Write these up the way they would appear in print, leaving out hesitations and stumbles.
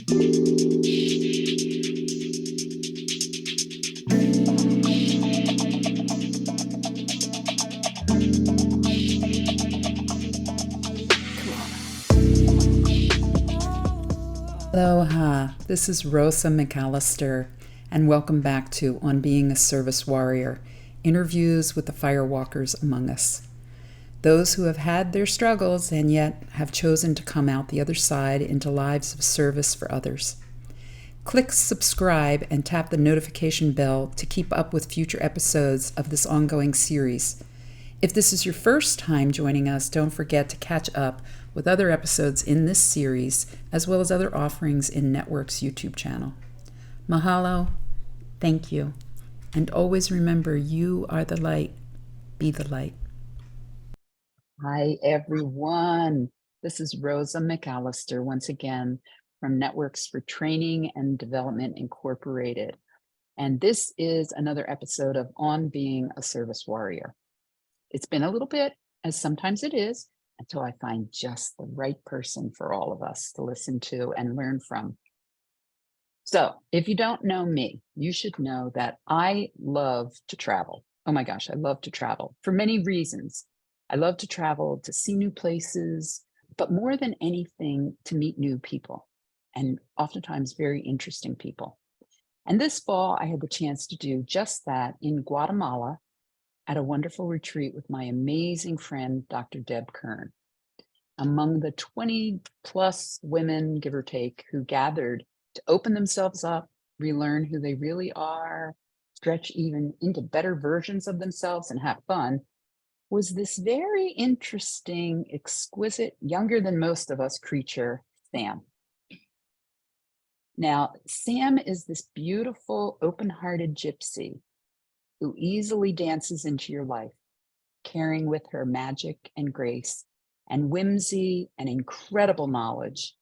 Aloha, this is Rosa McAllister, and welcome back to On Being a Service Warrior, interviews with the firewalkers among us. Those who have had their struggles and yet have chosen to come out the other side into lives of service for others. Click subscribe and tap the notification bell to keep up with future episodes of this ongoing series. If this is your first time joining us, don't forget to catch up with other episodes in this series, as well as other offerings in Network's YouTube channel. Mahalo, thank you, and always remember you are the light. Be the light. Hi, everyone. This is Rosa McAllister once again from Networks for Training and Development Incorporated. And this is another episode of On Being a Service Warrior. It's been a little bit, as sometimes it is, until I find just the right person for all of us to listen to and learn from. So if you don't know me, you should know that I love to travel. Oh my gosh, I love to travel for many reasons. I love to travel to see new places, but more than anything, to meet new people, and oftentimes very interesting people. And this fall, I had the chance to do just that in Guatemala, at a wonderful retreat with my amazing friend, Dr. Deb Kern. Among the 20 plus women, give or take, who gathered to open themselves up, relearn who they really are, stretch even into better versions of themselves and have fun, was this very interesting, exquisite, younger than most of us creature, Sam. Now, Sam is this beautiful, open-hearted gypsy who easily dances into your life, carrying with her magic and grace and whimsy and incredible knowledge.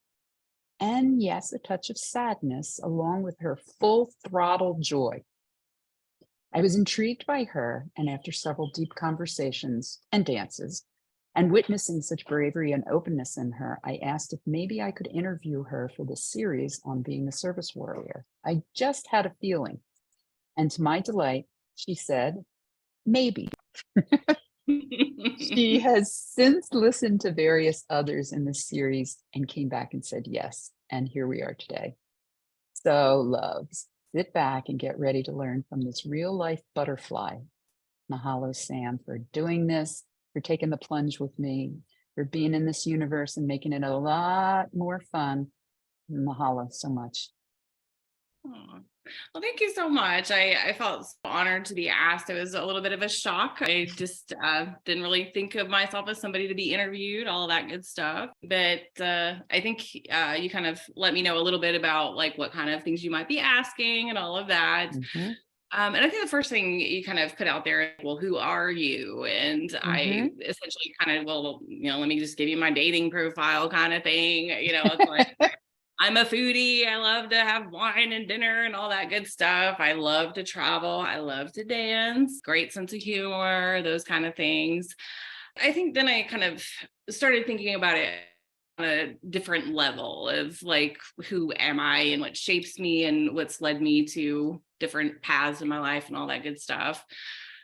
And yes, a touch of sadness, along with her full throttle joy. I was intrigued by her, and after several deep conversations and dances, and witnessing such bravery and openness in her, I asked if maybe I could interview her for this series on being a service warrior. I just had a feeling. And to my delight, she said, maybe. She has since listened to various others in this series and came back and said yes. And here we are today. So, loves, sit back and get ready to learn from this real life butterfly. Mahalo, Sam, for doing this, for taking the plunge with me, for being in this universe and making it a lot more fun. Mahalo so much. Aw. Well, thank you so much. I felt so honored to be asked. It was a little bit of a shock. I just didn't really think of myself as somebody to be interviewed, all of that good stuff. But I think you kind of let me know a little bit about like what kind of things you might be asking and all of that. Mm-hmm. And I think the first thing you kind of put out there, well, who are you? And I essentially kind of, well, let me just give you my dating profile kind of thing. It's like, I'm a foodie. I love to have wine and dinner and all that good stuff. I love to travel. I love to dance. Great sense of humor, those kind of things. I think then I kind of started thinking about it on a different level of like, who am I and what shapes me and what's led me to different paths in my life and all that good stuff.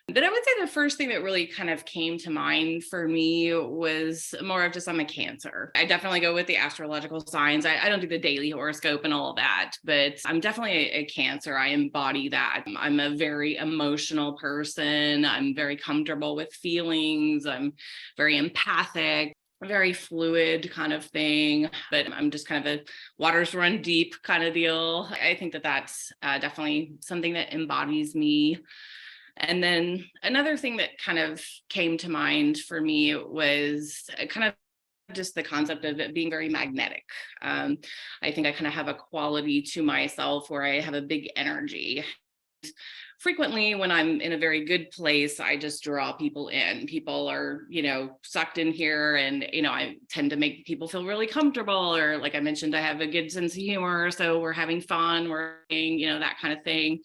But I would say the first thing that really kind of came to mind for me was more of just I'm a Cancer. I definitely go with the astrological signs. I don't do the daily horoscope and all of that, but I'm definitely a Cancer. I embody that. I'm a very emotional person. I'm very comfortable with feelings. I'm very empathic, very fluid kind of thing, but I'm just kind of a waters run deep kind of deal. I think that that's definitely something that embodies me. And then another thing that kind of came to mind for me was kind of just the concept of it being very magnetic. I think I kind of have a quality to myself where I have a big energy. Frequently, when I'm in a very good place, I just draw people in. People are, sucked in here, and, I tend to make people feel really comfortable. Or like I mentioned, I have a good sense of humor. So we're having fun, that kind of thing.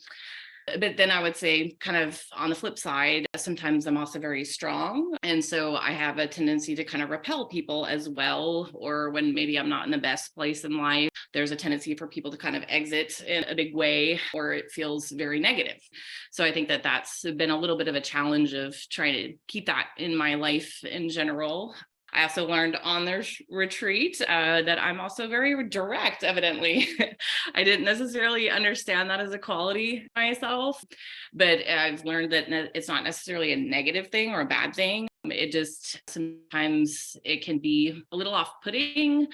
But then I would say, kind of on the flip side, sometimes I'm also very strong. And so I have a tendency to kind of repel people as well. Or when maybe I'm not in the best place in life, there's a tendency for people to kind of exit in a big way, or it feels very negative. So I think that that's been a little bit of a challenge of trying to keep that in my life in general. I also learned on the retreat that I'm also very direct, evidently. I didn't necessarily understand that as a quality myself, but I've learned that it's not necessarily a negative thing or a bad thing. It just sometimes it can be a little off-putting,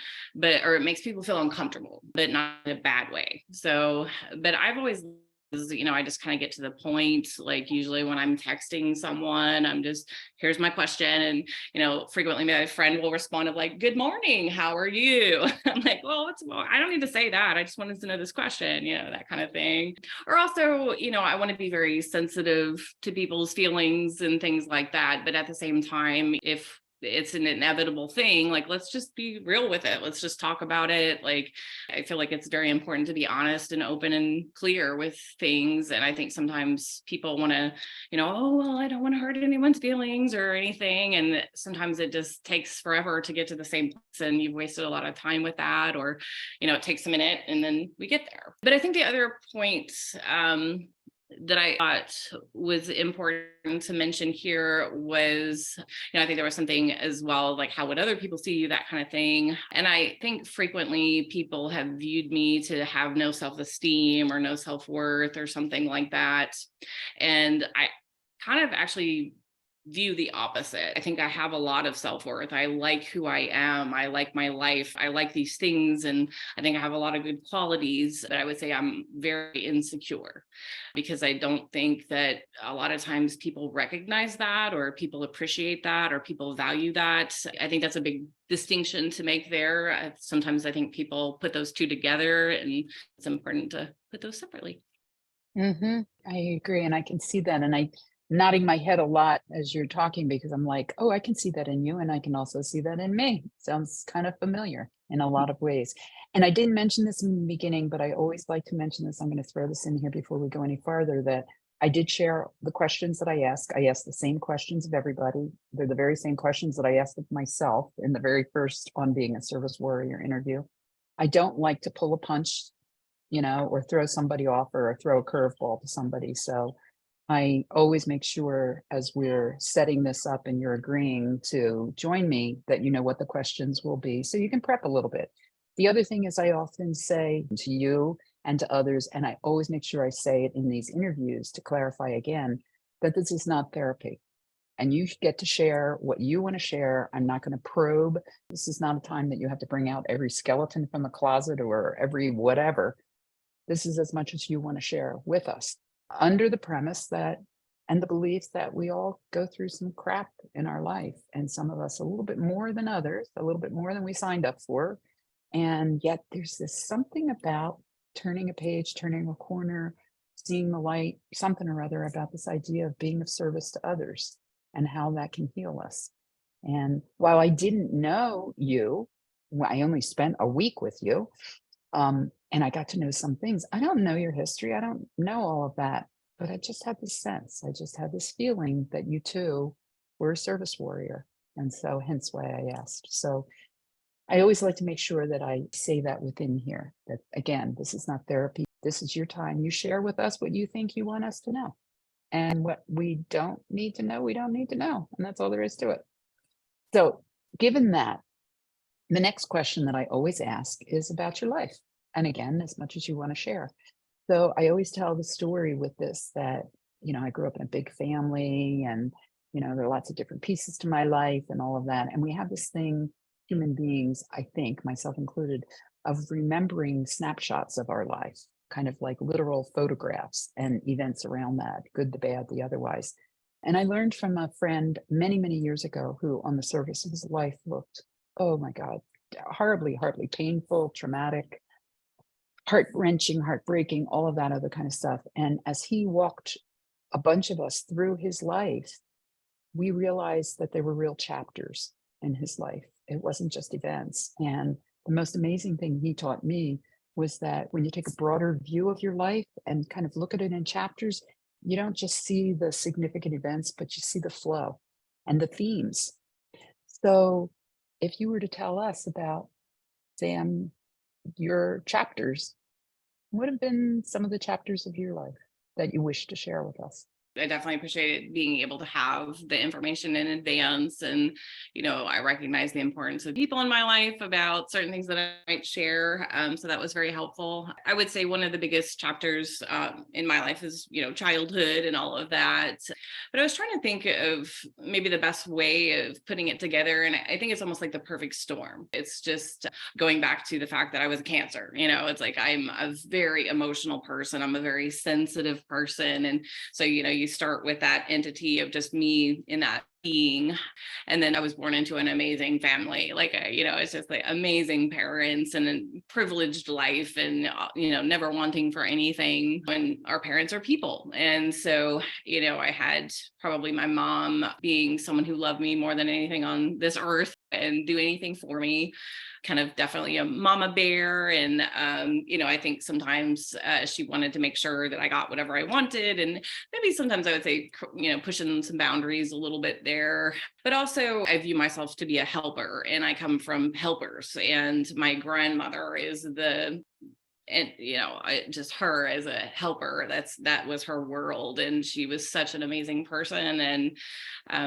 or it makes people feel uncomfortable, but not in a bad way. So, but I've always, I just kind of get to the point. Like usually when I'm texting someone, I'm just, here's my question. And, frequently my friend will respond of like, good morning, how are you? I'm like, well, I don't need to say that. I just wanted to know this question, that kind of thing. Or also, I want to be very sensitive to people's feelings and things like that. But at the same time, if it's an inevitable thing, like, let's just be real with it. Let's just talk about it. Like, I feel like it's very important to be honest and open and clear with things. And I think sometimes people want to, oh, well, I don't want to hurt anyone's feelings or anything. And sometimes it just takes forever to get to the same place, and you've wasted a lot of time with that, or, it takes a minute and then we get there. But I think the other point, that I thought was important to mention here was, I think there was something as well, like how would other people see you, that kind of thing. And I think frequently people have viewed me to have no self-esteem or no self-worth or something like that. And I kind of actually view the opposite. I think I have a lot of self-worth. I like who I am. I like my life. I like these things. And I think I have a lot of good qualities, but I would say I'm very insecure because I don't think that a lot of times people recognize that, or people appreciate that, or people value that. I think that's a big distinction to make there. Sometimes I think people put those two together, and it's important to put those separately. I agree. And I can see that. And I nodding my head a lot as you're talking, because I'm like, oh, I can see that in you. And I can also see that in me. Sounds kind of familiar in a lot of ways. And I didn't mention this in the beginning, but I always like to mention this. I'm going to throw this in here before we go any farther, that I did share the questions that I ask. I ask the same questions of everybody. They're the very same questions that I asked of myself in the very first On Being a Service Warrior interview. I don't like to pull a punch, or throw somebody off, or throw a curveball to somebody. So I always make sure, as we're setting this up and you're agreeing to join me, that you know what the questions will be, so you can prep a little bit. The other thing is, I often say to you and to others, and I always make sure I say it in these interviews to clarify again, that this is not therapy. And you get to share what you want to share. I'm not going to probe. This is not a time that you have to bring out every skeleton from the closet or every whatever. This is as much as you want to share with us, under the premise that, and the belief that we all go through some crap in our life, and some of us a little bit more than others, a little bit more than we signed up for. And yet there's this something about turning a page, turning a corner, seeing the light, something or other about this idea of being of service to others and how that can heal us. And while I didn't know you, I only spent a week with you, and I got to know some things. I don't know your history. I don't know all of that, but I just had this sense. I just had this feeling that you too were a service warrior. And so hence why I asked. So I always like to make sure that I say that within here, that again, this is not therapy. This is your time. You share with us what you think you want us to know. And what we don't need to know, we don't need to know. And that's all there is to it. So given that, the next question that I always ask is about your life. And again, as much as you want to share. So I always tell the story with this, that, I grew up in a big family, and, there are lots of different pieces to my life and all of that. And we have this thing, human beings, I think, myself included, of remembering snapshots of our life, kind of like literal photographs and events around that, good, the bad, the otherwise. And I learned from a friend many, many years ago, who on the surface of his life looked, oh my God, horribly, horribly painful, traumatic, heart-wrenching, heartbreaking, all of that other kind of stuff. And as he walked a bunch of us through his life, we realized that there were real chapters in his life. It wasn't just events. And the most amazing thing he taught me was that when you take a broader view of your life and kind of look at it in chapters, you don't just see the significant events, but you see the flow and the themes. So if you were to tell us about, Sam, your chapters, what have been some of the chapters of your life that you wish to share with us? I definitely appreciated being able to have the information in advance. And, I recognize the importance of people in my life about certain things that I might share. So that was very helpful. I would say one of the biggest chapters in my life is, childhood and all of that. But I was trying to think of maybe the best way of putting it together. And I think it's almost like the perfect storm. It's just going back to the fact that I was a Cancer. It's like I'm a very emotional person. I'm a very sensitive person. And so, you start with that entity of just me in that being. And then I was born into an amazing family. It's just like amazing parents and a privileged life and, never wanting for anything when our parents are people. And so, I had probably my mom being someone who loved me more than anything on this earth and do anything for me. Kind of definitely a mama bear. And, I think sometimes she wanted to make sure that I got whatever I wanted. And maybe sometimes I would say, pushing some boundaries a little bit there. But also I view myself to be a helper, and I come from helpers. And my grandmother is just her as a helper, that was her world, and she was such an amazing person. And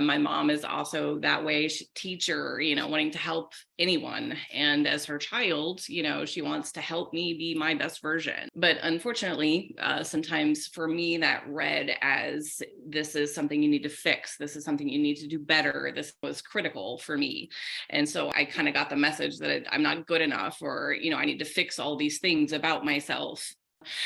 my mom is also that way, teacher, wanting to help anyone. And as her child, she wants to help me be my best version. But unfortunately, sometimes for me that read as, this is something you need to fix, this is something you need to do better, this was critical for me. And so I kind of got the message that I'm not good enough, or I need to fix all these things about myself.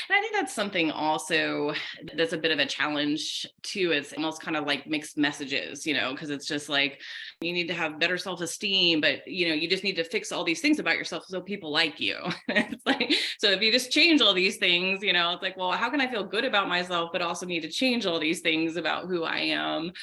And I think that's something also that's a bit of a challenge too. It's almost kind of like mixed messages, because it's just like, you need to have better self-esteem, but you just need to fix all these things about yourself so people like you. It's like, so if you just change all these things, it's like, well, how can I feel good about myself, but also need to change all these things about who I am?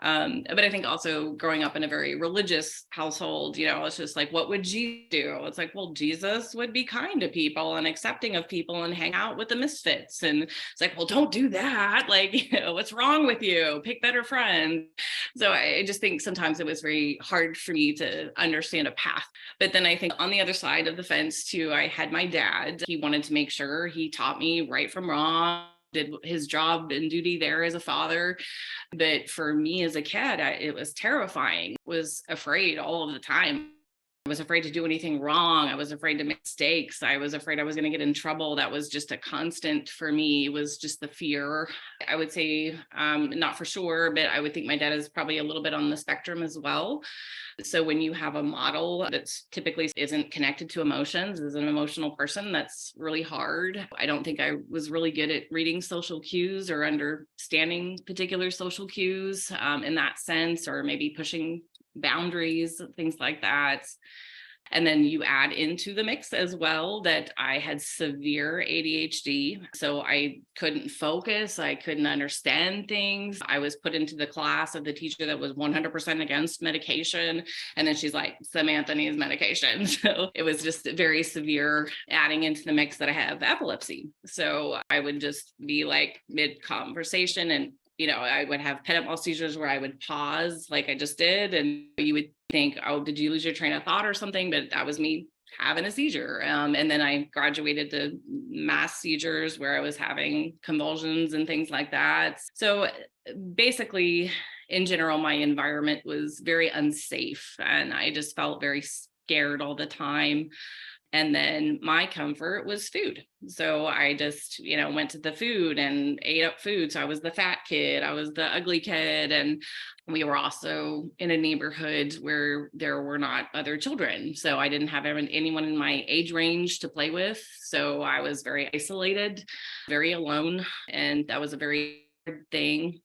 But I think also growing up in a very religious household, it's just like, what would Jesus do? It's like, well, Jesus would be kind to people and accepting of people and hang out with the misfits. And it's like, well, don't do that. Like, what's wrong with you? Pick better friends. So I just think sometimes it was very hard for me to understand a path. But then I think on the other side of the fence too, I had my dad. He wanted to make sure he taught me right from wrong, did his job and duty there as a father. But for me as a kid, it was terrifying. I was afraid all of the time. I was afraid to do anything wrong. I was afraid to make mistakes. I was afraid I was going to get in trouble. That was just a constant for me. It was just the fear. I would say, not for sure, but I would think my dad is probably a little bit on the spectrum as well. So when you have a model that's typically isn't connected to emotions, as an emotional person, that's really hard. I don't think I was really good at reading social cues or understanding particular social cues in that sense, or maybe pushing boundaries, things like that. And then you add into the mix as well that I had severe ADHD. So I couldn't focus. I couldn't understand things. I was put into the class of the teacher that was 100% against medication. And then she's like, Samantha needs medication. So it was just very severe, adding into the mix that I have epilepsy. So I would just be like mid conversation, and I would have pent-up seizures where I would pause like I just did. And you would think, oh, did you lose your train of thought or something? But that was me having a seizure. And then I graduated to mass seizures where I was having convulsions and things like that. So basically, in general, my environment was very unsafe, and I just felt very scared all the time. And then my comfort was food. So I just, went to the food and ate up food. So I was the fat kid, I was the ugly kid. And we were also in a neighborhood where there were not other children. So I didn't have anyone in my age range to play with. So I was very isolated, very alone. And that was a very hard thing.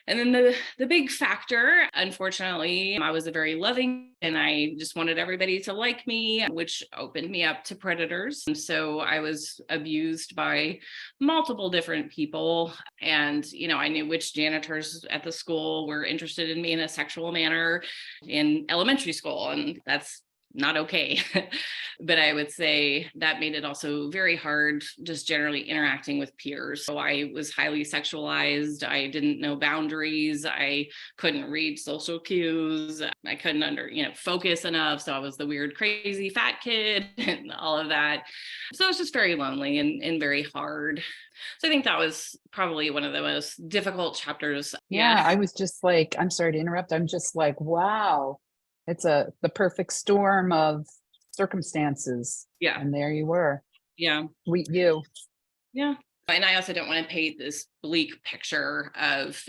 And then the big factor, unfortunately, I was a very loving, and I just wanted everybody to like me, which opened me up to predators. And so I was abused by multiple different people. And, I knew which janitors at the school were interested in me in a sexual manner in elementary school. And that's not okay. But I would say that made it also very hard, just generally interacting with peers. So I was highly sexualized. I didn't know boundaries. I couldn't read social cues. I couldn't focus enough. So I was the weird, crazy fat kid and all of that. So it's just very lonely and very hard. So I think that was probably one of the most difficult chapters. Yeah, I was just like, I'm sorry to interrupt. I'm just like, wow, it's the perfect storm of circumstances. Yeah. And there you were. Yeah. You. Yeah. And I also don't want to paint this bleak picture of,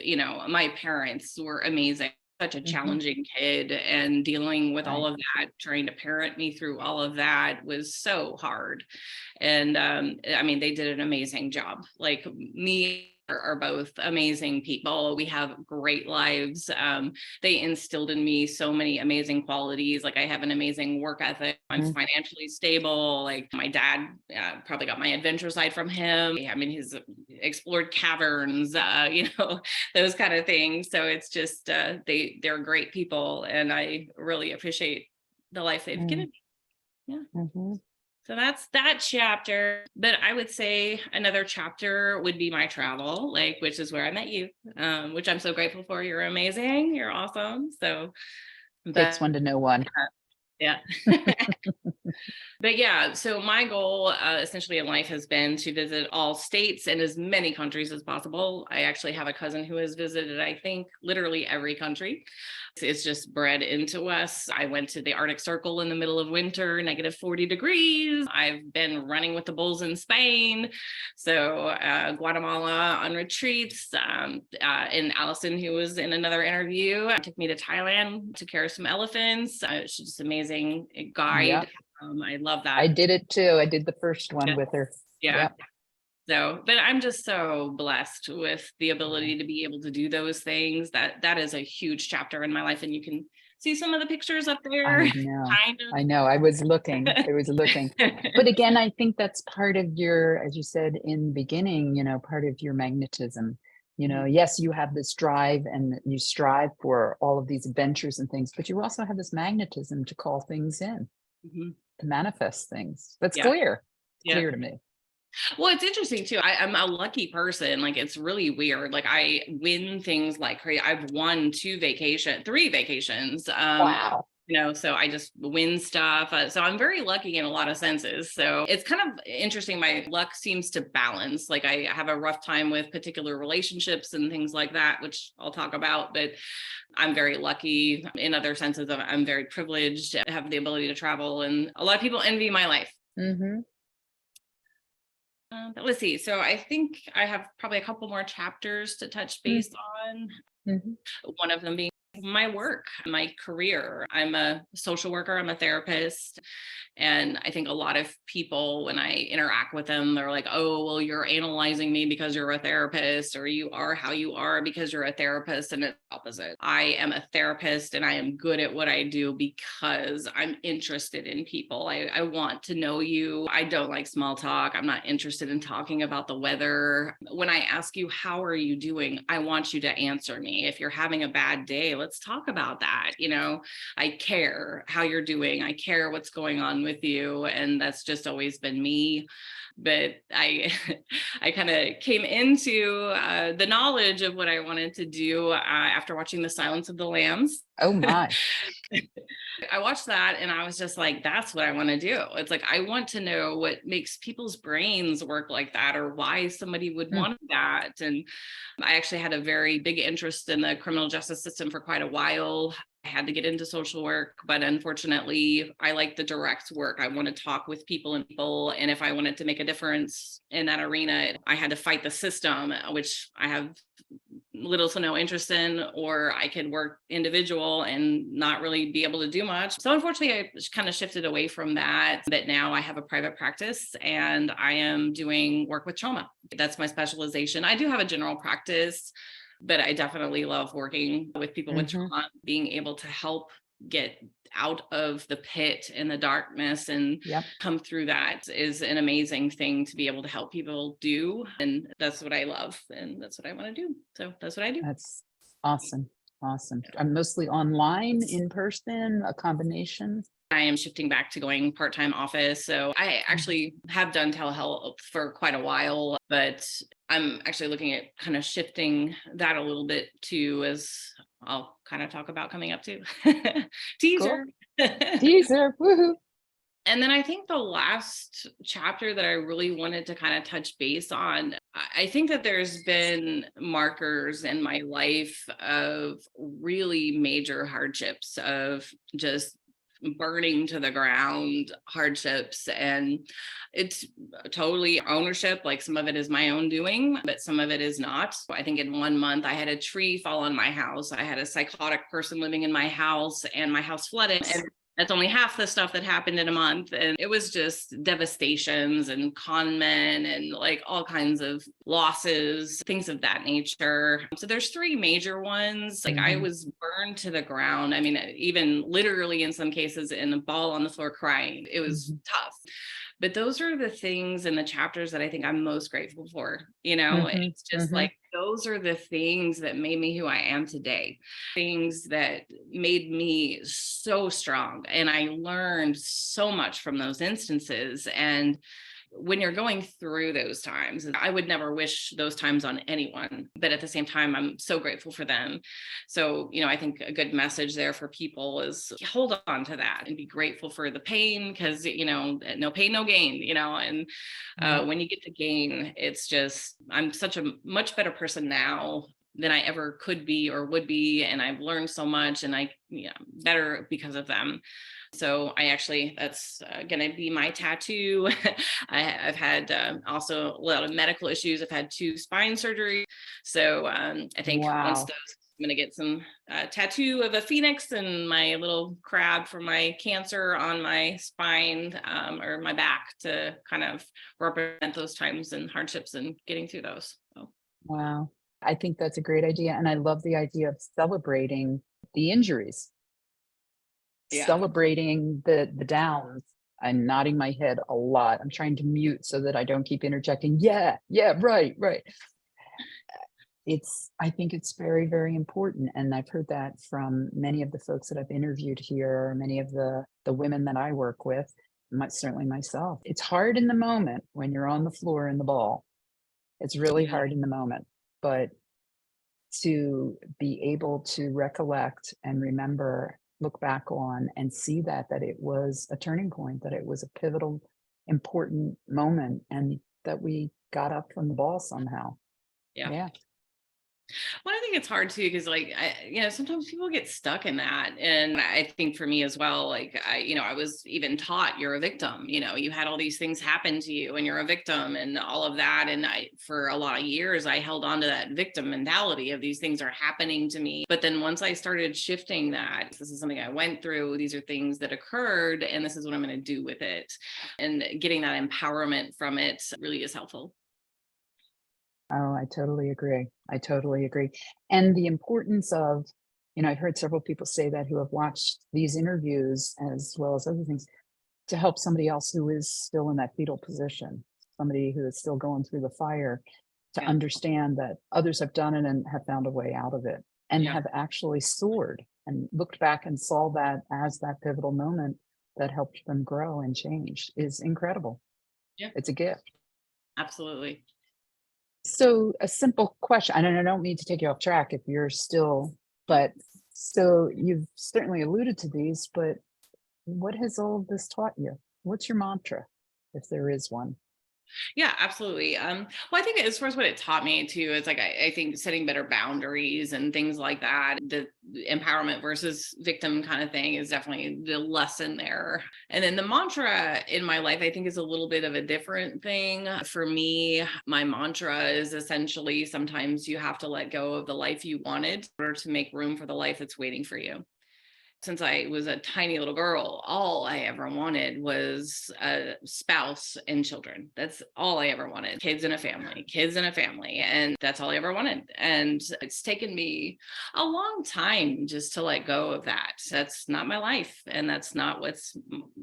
my parents were amazing, such a challenging kid, and dealing with all of that, trying to parent me through all of that was so hard. And they did an amazing job. Like, me are both amazing people. We have great lives. They instilled in me so many amazing qualities. Like, I have an amazing work ethic. I'm financially stable. Like, my dad probably got my adventure side from him. I mean, he's explored caverns, those kind of things. So it's just they're great people, and I really appreciate the life they've given me. Yeah. So that's that chapter. But I would say another chapter would be my travel, which is where I met you, which I'm so grateful for. You're amazing. You're awesome. So Takes one to know one. Yeah. But yeah, so my goal essentially in life has been to visit all states and as many countries as possible. I actually have a cousin who has visited, I think, literally every country. It's just bred into us. I went to the Arctic Circle in the middle of winter, -40 degrees. I've been running with the bulls in Spain. So Guatemala on retreats. And Allison, who was in another interview, took me to Thailand to care some elephants. She's just amazing guide. Yep. I love that. I did it too. I did the first one with her. Yeah. Yep. So, but I'm just so blessed with the ability to be able to do those things. That is a huge chapter in my life. And you can see some of the pictures up there. I know. I was looking. But again, I think that's part of your, as you said in the beginning, part of your magnetism. Yes, you have this drive and you strive for all of these adventures and things, but you also have this magnetism to call things in, to manifest things. That's clear. Clear to me. Well, it's interesting too. I'm a lucky person. Like, it's really weird. Like, I win things like crazy. I've won 3 vacations. Wow. So I just win stuff. So I'm very lucky in a lot of senses. So it's kind of interesting. My luck seems to balance. Like, I have a rough time with particular relationships and things like that, which I'll talk about, but I'm very lucky in other senses. I'm very privileged to have the ability to travel, and a lot of people envy my life. But let's see. So I think I have probably a couple more chapters to touch base on. One of them being my work, my career. I'm a social worker. I'm a therapist. And I think a lot of people, when I interact with them, they're like, oh, well, you're analyzing me because you're a therapist, or you are how you are because you're a therapist. And it's opposite. I am a therapist, and I am good at what I do because I'm interested in people. I want to know you. I don't like small talk. I'm not interested in talking about the weather. When I ask you, how are you doing? I want you to answer me. If you're having a bad day, let's talk about that. I care how you're doing. I care what's going on with you. And that's just always been me. But I kind of came into the knowledge of what I wanted to do after watching The Silence of the Lambs. Oh my. I watched that and I was just like, that's what I want to do. It's like, I want to know what makes people's brains work like that, or why somebody would want that. And I actually had a very big interest in the criminal justice system for quite a while. I had to get into social work, but unfortunately, I like the direct work. I want to talk with people. And if I wanted to make a difference in that arena, I had to fight the system, which I have little to no interest in, or I could work individual and not really be able to do much. So unfortunately, I kind of shifted away from that. But now I have a private practice and I am doing work with trauma. That's my specialization. I do have a general practice, but I definitely love working with people with trauma, being able to help get out of the pit and the darkness and come through that is an amazing thing to be able to help people do. And that's what I love. And that's what I want to do. So that's what I do. That's awesome. I'm mostly online, in person, a combination. I am shifting back to going part-time office. So I actually have done telehealth for quite a while, but I'm actually looking at kind of shifting that a little bit too, as I'll kind of talk about coming up too. Cool. Teaser. Teaser. Woohoo. And then I think the last chapter that I really wanted to kind of touch base on, I think that there's been markers in my life of really major hardships, of just burning to the ground hardships. And it's totally ownership. Like some of it is my own doing, but some of it is not. I think in 1 month I had a tree fall on my house. I had a psychotic person living in my house, and my house flooded. And that's only half the stuff that happened in a month. And it was just devastations and con men and like all kinds of losses, things of that nature. So there's 3 major ones. Like I was burned to the ground. I mean, even literally in some cases in a ball on the floor crying. It was tough. But those are the things in the chapters that I think I'm most grateful for. It's just like, those are the things that made me who I am today, things that made me so strong. And I learned so much from those instances. And when you're going through those times, I would never wish those times on anyone, but at the same time, I'm so grateful for them. So, I think a good message there for people is hold on to that and be grateful for the pain, because, no pain, no gain, and when you get to gain, it's just, I'm such a much better person now than I ever could be or would be. And I've learned so much, and better because of them. So that's going to be my tattoo. I've had also a lot of medical issues. I've had 2 spine surgeries. So I think once those, I'm going to get some tattoo of a phoenix and my little crab for my cancer on my spine or my back, to kind of represent those times and hardships and getting through those. So. Wow. I think that's a great idea. And I love the idea of celebrating the injuries. Yeah. Celebrating the downs. I'm nodding my head a lot. I'm trying to mute so that I don't keep interjecting. Yeah, right. I think it's very, very important. And I've heard that from many of the folks that I've interviewed here, many of the women that I work with, certainly myself. It's hard in the moment when you're on the floor in the ball. It's really hard in the moment, but to be able to recollect and remember, look back on and see that it was a turning point, that it was a pivotal, important moment, and that we got up from the ball somehow. Yeah. Well, I think it's hard too, because sometimes people get stuck in that. And I think for me as well, I was even taught you're a victim, you had all these things happen to you and you're a victim and all of that. And for a lot of years, I held on to that victim mentality of these things are happening to me. But then once I started shifting that, this is something I went through, these are things that occurred, and this is what I'm going to do with it. And getting that empowerment from it really is helpful. Oh, I totally agree. And the importance of, I've heard several people say that who have watched these interviews as well as other things, to help somebody else who is still in that fetal position, somebody who is still going through the fire, to understand that others have done it and have found a way out of it, and have actually soared and looked back and saw that as that pivotal moment that helped them grow and change, is incredible. Yeah. It's a gift. Absolutely. So a simple question, I don't mean to take you off track if you're still, but so you've certainly alluded to these, but what has all of this taught you? What's your mantra, if there is one? Yeah, absolutely. Well, I think as far as what it taught me too, it's like, I think setting better boundaries and things like that, the empowerment versus victim kind of thing is definitely the lesson there. And then the mantra in my life, I think, is a little bit of a different thing. For me, my mantra is essentially, sometimes you have to let go of the life you wanted in order to make room for the life that's waiting for you. Since I was a tiny little girl, all I ever wanted was a spouse and children. That's all I ever wanted. Kids and a family. And that's all I ever wanted. And it's taken me a long time just to let go of that. That's not my life. And that's not what's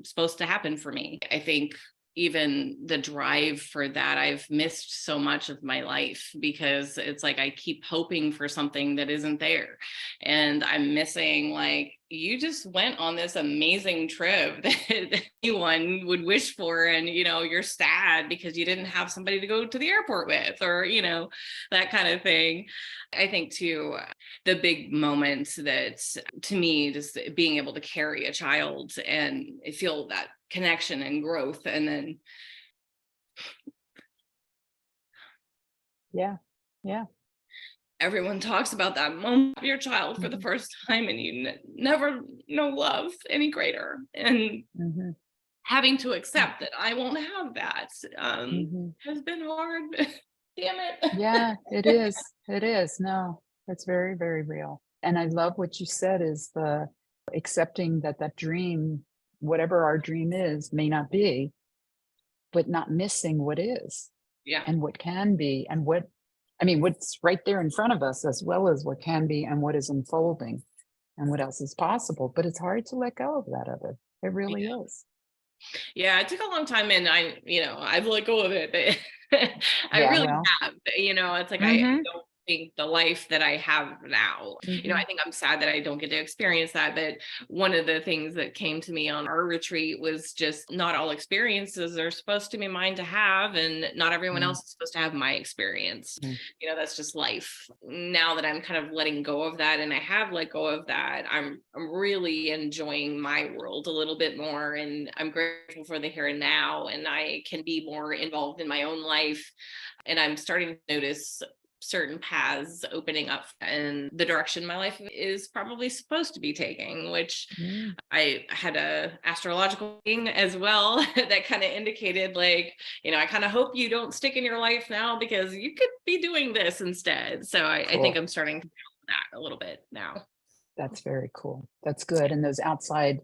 supposed to happen for me. I think even the drive for that, I've missed so much of my life because it's like I keep hoping for something that isn't there. And I'm missing, like, you just went on this amazing trip that anyone would wish for. And, you're sad because you didn't have somebody to go to the airport with, or, that kind of thing. I think too, the big moments that, to me, just being able to carry a child and feel that connection and growth. And then Yeah. everyone talks about that moment of your child for the first time, and you never know love any greater, and having to accept that I won't have that has been hard. Damn it. Yeah, it is. No, that's very, very real. And I love what you said, is the accepting that dream, whatever our dream is, may not be, but not missing what is. Yeah. And what can be, and what's right there in front of us, as well as what can be and what is unfolding and what else is possible. But it's hard to let go of that other. It really is. Yeah, it took a long time, and I've let go of it. I really have. It's like I don't think the life that I have now. I think I'm sad that I don't get to experience that. But one of the things that came to me on our retreat was just, not all experiences are supposed to be mine to have, and not everyone else is supposed to have my experience. That's just life. Now that I'm kind of letting go of that, and I have let go of that, I'm really enjoying my world a little bit more, and I'm grateful for the here and now, and I can be more involved in my own life. And I'm starting to notice certain paths opening up in the direction my life is probably supposed to be taking, which I had a astrological thing as well that kind of indicated, like, I kind of hope you don't stick in your life now, because you could be doing this instead. So I think I'm starting to feel that a little bit now. That's very cool. That's good. And those outside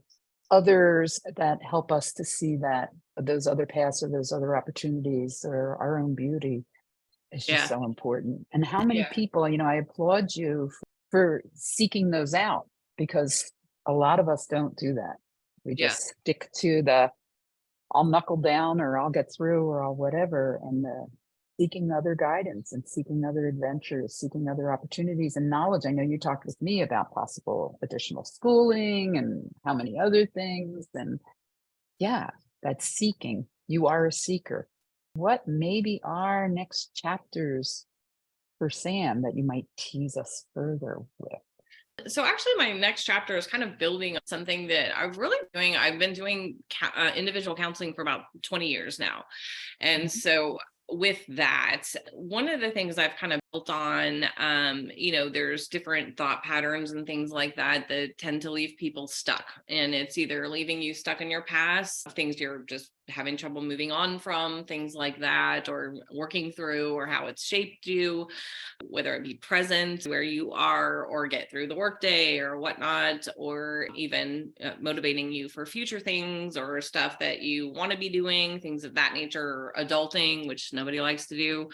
others that help us to see that those other paths or those other opportunities or our own beauty is just so important. And how many people, I applaud you for seeking those out, because a lot of us don't do that. We just stick to I'll knuckle down, or I'll get through, or I'll whatever. And seeking other guidance and seeking other adventures, seeking other opportunities and knowledge. I know you talked with me about possible additional schooling and how many other things. And that's seeking. You are a seeker. What maybe are next chapters for Sam that you might tease us further with? So actually, my next chapter is kind of building something that I've really doing. I've been doing individual counseling for about 20 years now. And so with that, one of the things I've kind of built on, there's different thought patterns and things like that tend to leave people stuck. And it's either leaving you stuck in your past, things you're just having trouble moving on from, things like that, or working through, or how it's shaped you, whether it be present where you are, or get through the workday or whatnot, or even motivating you for future things or stuff that you want to be doing, things of that nature, adulting, which nobody likes to do.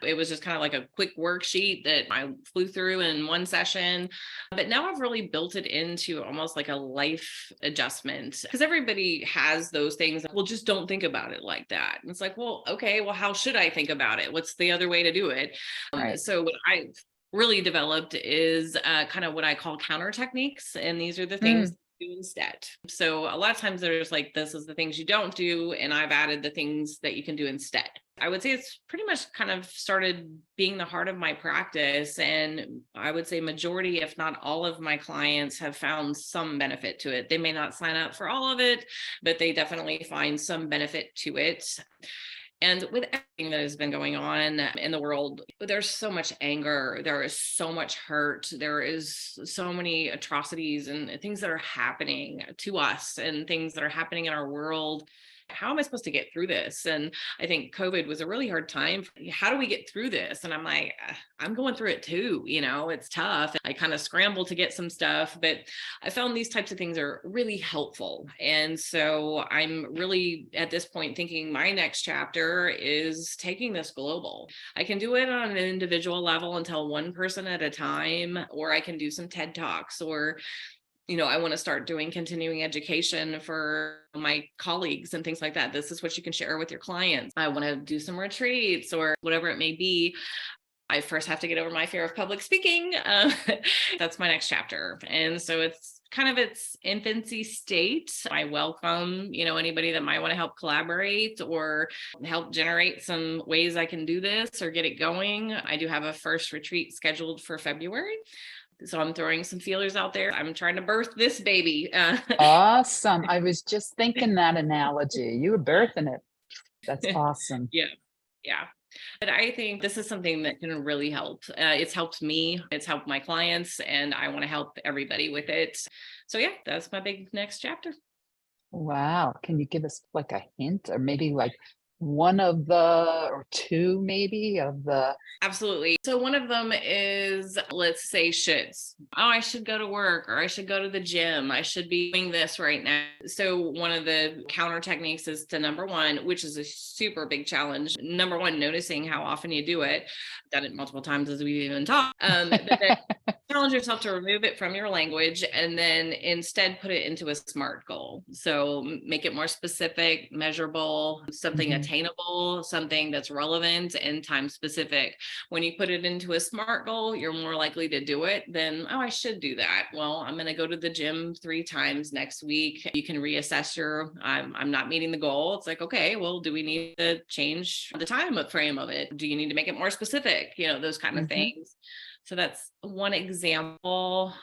It was just kind of like a quick worksheet that I flew through in one session. But now I've really built it into almost like a life adjustment, because everybody has those things. Well, just don't think about it like that. And it's like, well, okay, well, how should I think about it? What's the other way to do it? So what I've really developed is kind of what I call counter techniques. And these are the things do instead. So a lot of times there's like, this is the things you don't do, and I've added the things that you can do instead. I would say it's pretty much kind of started being the heart of my practice. And I would say majority, if not all of my clients have found some benefit to it. They may not sign up for all of it, but they definitely find some benefit to it. And with everything that has been going on in the world, there's so much anger, there is so much hurt, there is so many atrocities and things that are happening to us and things that are happening in our world. How am I supposed to get through this? And I think COVID was a really hard time. How do we get through this? And I'm like, I'm going through it too. It's tough. I kind of scrambled to get some stuff, but I found these types of things are really helpful. And so I'm really at this point thinking my next chapter is taking this global. I can do it on an individual level and tell one person at a time, or I can do some TED Talks, or I want to start doing continuing education for my colleagues and things like that. This is what you can share with your clients. I want to do some retreats or whatever it may be. I first have to get over my fear of public speaking. That's my next chapter. And so it's kind of its infancy state. I welcome, anybody that might want to help collaborate or help generate some ways I can do this or get it going. I do have a first retreat scheduled for February. So I'm throwing some feelers out there. I'm trying to birth this baby. Awesome. I was just thinking that analogy. You were birthing it. That's awesome. Yeah. Yeah. But I think this is something that can really help. It's helped me, it's helped my clients, and I want to help everybody with it. So yeah, that's my big next chapter. Wow. Can you give us like a hint or maybe like one of the or two maybe of the? Absolutely. So one of them is, let's say, shoulds. Oh, I should go to work, or I should go to the gym. I should be doing this right now. So one of the counter techniques is to number one, which is a super big challenge. Number one, noticing how often you do it. I've done it multiple times as we've even talked. But then challenge yourself to remove it from your language and then instead put it into a SMART goal. So make it more specific, measurable, something attainable, something that's relevant and time specific. When you put it into a SMART goal, you're more likely to do it than, oh, I should do that. Well, I'm going to go to the gym 3 times next week. You can reassess I'm not meeting the goal. It's like, okay, well, do we need to change the time frame of it? Do you need to make it more specific? Those kind of things. So that's one example.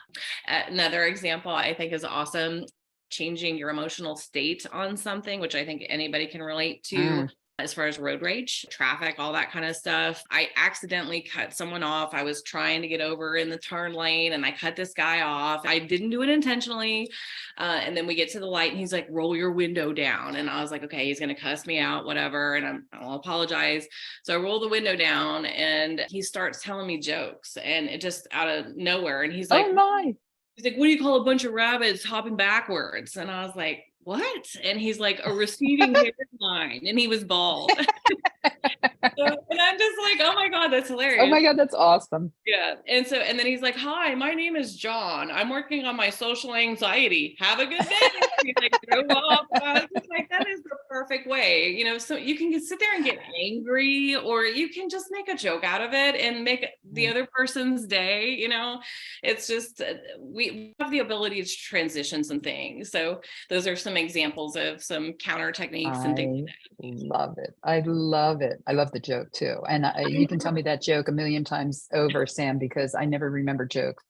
Another example I think is awesome, changing your emotional state on something, which I think anybody can relate to. As far as road rage, traffic, all that kind of stuff. I accidentally cut someone off. I was trying to get over in the turn lane and I cut this guy off. I didn't do it intentionally. And then we get to the light and he's like, roll your window down. And I was like, okay, he's going to cuss me out, whatever. And I'll apologize. So I roll the window down and he starts telling me jokes and it just out of nowhere. And he's like, oh my. He's like, what do you call a bunch of rabbits hopping backwards? And I was like, what? And he's like, a receding hairline. And he was bald. And I'm just like, oh my God, that's hilarious. Oh my God, that's awesome. Yeah. And then he's like, hi, my name is John. I'm working on my social anxiety. Have a good day. He's like, go off. I was like, that is the perfect way, so you can sit there and get angry, or you can just make a joke out of it and make the other person's day. It's just, we have the ability to transition some things. So those are some examples of some counter techniques and things. Love it. I love it. I love the joke too. And you can tell me that joke a million times over, Sam, because I never remember jokes.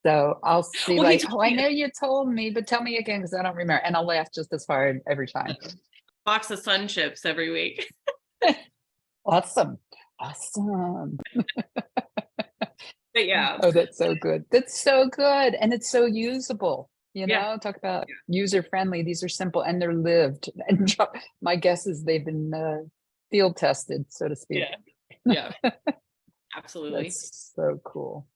So I'll see I know you told me, but tell me again, because I don't remember. And I'll laugh just as hard every time. Box of Sun Chips every week. Awesome. But yeah. Oh, that's so good. That's so good. And it's so usable. Talk about user friendly. These are simple and they're lived. And my guess is they've been field tested, so to speak. Yeah. Absolutely. That's so cool.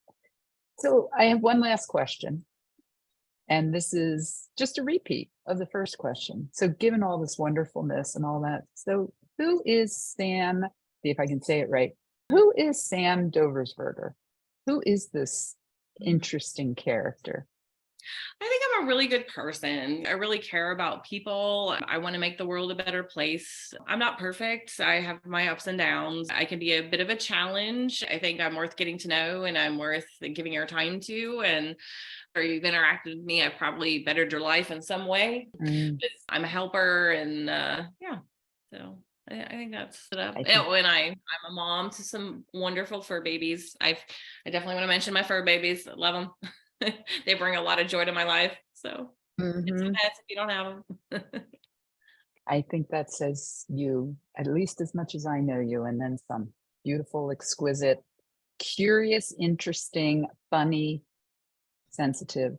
So I have one last question. And this is just a repeat of the first question. So given all this wonderfulness and all that, so who is Sam? See if I can say it right. Who is Sam Doversberger? Who is this interesting character? I think I'm a really good person. I really care about people. I want to make the world a better place. I'm not perfect. I have my ups and downs. I can be a bit of a challenge. I think I'm worth getting to know and I'm worth giving your time to. And or you've interacted with me, I've probably bettered your life in some way. I'm a helper and so I think that's it up. When I'm a mom to some wonderful fur babies. I definitely want to mention my fur babies. I love them. They bring a lot of joy to my life. So it's a mess if you don't have them. I think that says you at least as much as I know you, and then some. Beautiful, exquisite, curious, interesting, funny, sensitive,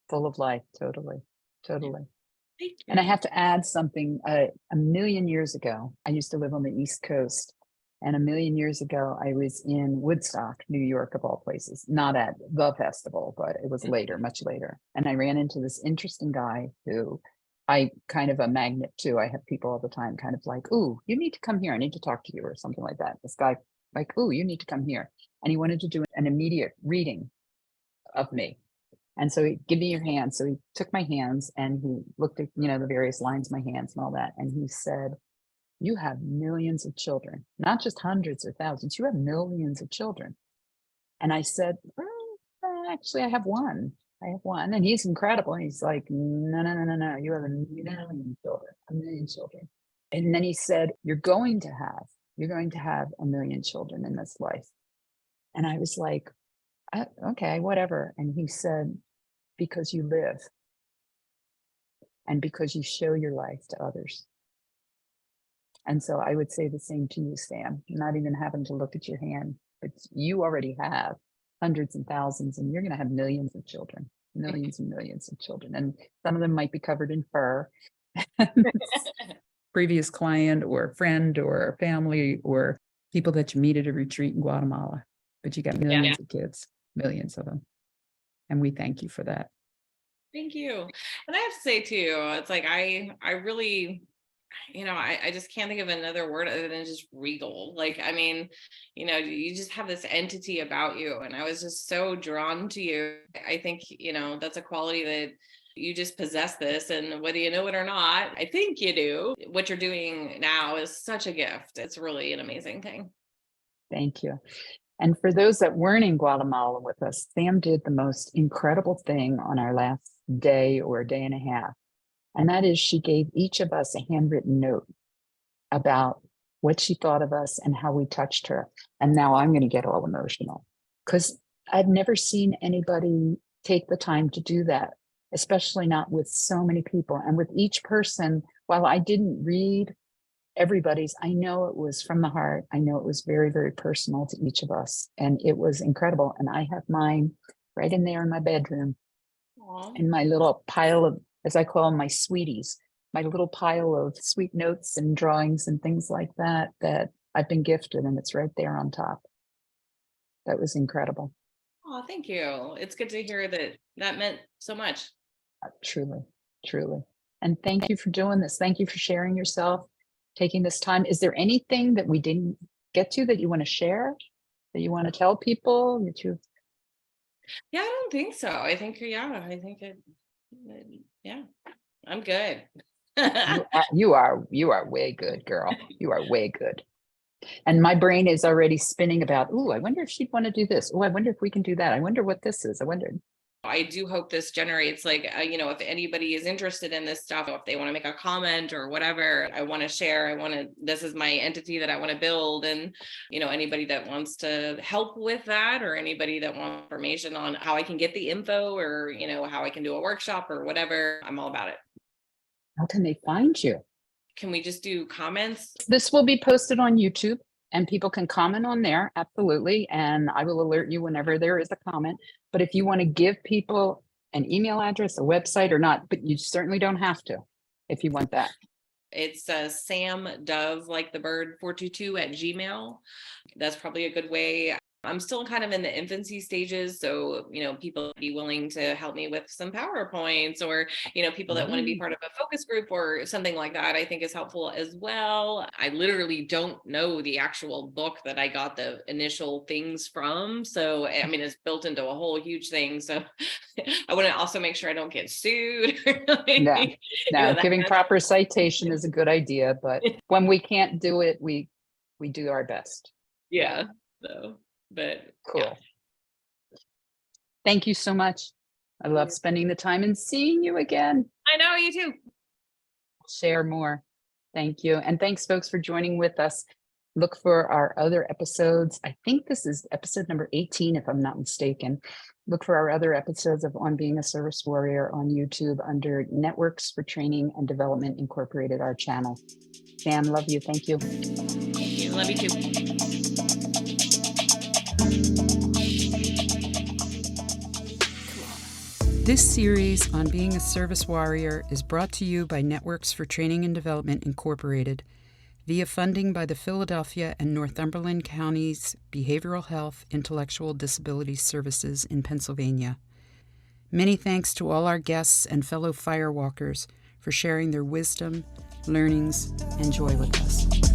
full of life. Totally. And I have to add something. A million years ago, I used to live on the East Coast. And a million years ago, I was in Woodstock, New York, of all places, not at the festival, but it was later, much later. And I ran into this interesting guy who I kind of a magnet to. I have people all the time kind of like, ooh, you need to come here. I need to talk to you or something like that. This guy like, ooh, you need to come here. And he wanted to do an immediate reading of me. And so he, give me your hands. So he took my hands and he looked at, the various lines of my hands and all that. And he said, you have millions of children, not just hundreds or thousands. You have millions of children. And I said, actually, I have one. I have one. And he's incredible. And he's like, no, no, no, no, no. You have a million children, a million children. And then he said, you're going to have a million children in this life. And I was like, okay, whatever. And he said, because you live and because you show your life to others. And so I would say the same to you, Sam, not even having to look at your hand, but you already have hundreds and thousands, and you're going to have millions of children, millions and millions of children. And some of them might be covered in fur. Previous client or friend or family or people that you meet at a retreat in Guatemala, but you got millions of kids, millions of them. And we thank you for that. Thank you. And I have to say too, it's like, I really, I just can't think of another word other than just regal. Like, I mean, you just have this entity about you. And I was just so drawn to you. I think, that's a quality that you just possess this. And whether you know it or not, I think you do. What you're doing now is such a gift. It's really an amazing thing. Thank you. And for those that weren't in Guatemala with us, Sam did the most incredible thing on our last day or a day and a half. And that is she gave each of us a handwritten note about what she thought of us and how we touched her. And now I'm going to get all emotional because I've never seen anybody take the time to do that, especially not with so many people. And with each person, while I didn't read everybody's, I know it was from the heart. I know it was very, very personal to each of us. And it was incredible. And I have mine right in there in my bedroom. Aww. In my little pile of, as I call them, my sweeties, my little pile of sweet notes and drawings and things like that, that I've been gifted, and it's right there on top. That was incredible. Oh, thank you. It's good to hear that meant so much. Truly, truly. And thank you for doing this. Thank you for sharing yourself, taking this time. Is there anything that we didn't get to that you want to share, that you want to tell people that you? Yeah, I don't think so. I think I'm good. you are way good, girl. You are way good. And my brain is already spinning about, I wonder if she'd want to do this. I wonder if we can do that. I wonder what this is. I do hope this generates if anybody is interested in this stuff, if they want to make a comment or whatever, I want to share. This is my entity that I want to build. And, anybody that wants to help with that, or anybody that wants information on how I can get the info, or, how I can do a workshop or whatever, I'm all about it. How can they find you? Can we just do comments? This will be posted on YouTube. And people can comment on there, absolutely. And I will alert you whenever there is a comment. But if you want to give people an email address, a website or not, but you certainly don't have to if you want that. It's Sam Dove, like the bird, 422 at Gmail. That's probably a good way. I'm still kind of in the infancy stages. So, people be willing to help me with some PowerPoints, or, people that want to be part of a focus group or something like that, I think is helpful as well. I literally don't know the actual book that I got the initial things from. So, I mean, it's built into a whole huge thing. So I want to also make sure I don't get sued. No, giving proper citation is a good idea, but when we can't do it, we do our best. Yeah. So. But cool. Yeah. Thank you so much. I love spending the time and seeing you again. I know, you too. Share more. Thank you. And thanks, folks, for joining with us. Look for our other episodes. I think this is episode number 18, if I'm not mistaken. Look for our other episodes of On Being a Service Warrior on YouTube under Networks for Training and Development Incorporated, our channel. Sam, love you. Thank you. Thank you. Love you too. This series on being a service warrior is brought to you by Networks for Training and Development Incorporated via funding by the Philadelphia and Northumberland Counties Behavioral Health Intellectual Disability Services in Pennsylvania. Many thanks to all our guests and fellow firewalkers for sharing their wisdom, learnings, and joy with us.